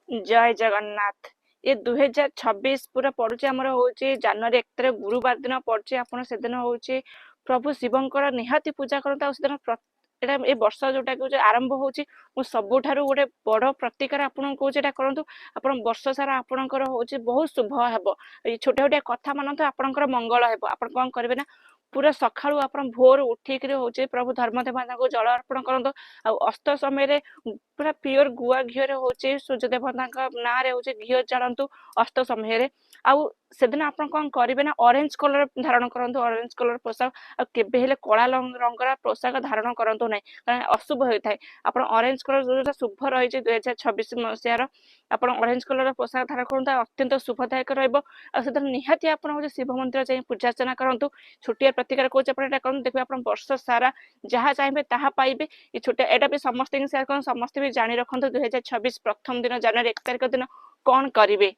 जय जगन्नाथ। ये 2026 पूरा पड़ुचे आमर होची जनवरी 1 तारिख गुरुवार दिन पड़ुचे आपण से दिन होची प्रभु शिवंकर निहाती पूजा करता आ से दिन एटा ए वर्ष जोटा कि आरंभ होची मु सबुठारु गोटे बड़ प्रतिकार आपन कहूचे एटा करंतु आपण वर्ष सारा आपणकर होची बहुत शुभ हेबो ए छोटे छोटे कथा मानंतु आपणकर मंगल हेबो आपण कोन करबे ना पूरा सखाळु आपण भोर उठिक होचे प्रभु धर्मदेवता को जल अर्पण करंतु आ अस्त समय रे पूरा प्योर गुआ घी रे होचे सूर्य देवता ना रे होचे घी जालंतु अस्त समय रे आउ सेदिन आपण कोन करिवे ना ऑरेंज कलर धारण करंतु ऑरेंज कलर पोशाक आ केबे हेले कळा रंगरा पोशाक धारण करंतु नै कारण अशुभ होय थाए आपण ऑरेंज कलर जोटा शुभ रही छै 2026 मसियार आपण ऑरेंज कलर पोशाक धारण करंतु अत्यंत शुभदायक रहइबो आ सेदिन निहाती आपण होचे शिव मंदिर जाई पूजा अर्चना करंतु छोटिया प्रतिकार कोच आपण एटा करंतु देखबे आपण वर्ष सारा जहा चाहेबे ताहा पाइबे ये छोटे एटा भी समस्त शेयर कर समस्त भी जानि रखंतु 2026 प्रथम दिन जनवरी 1 तारिख दिन कोन करिवे।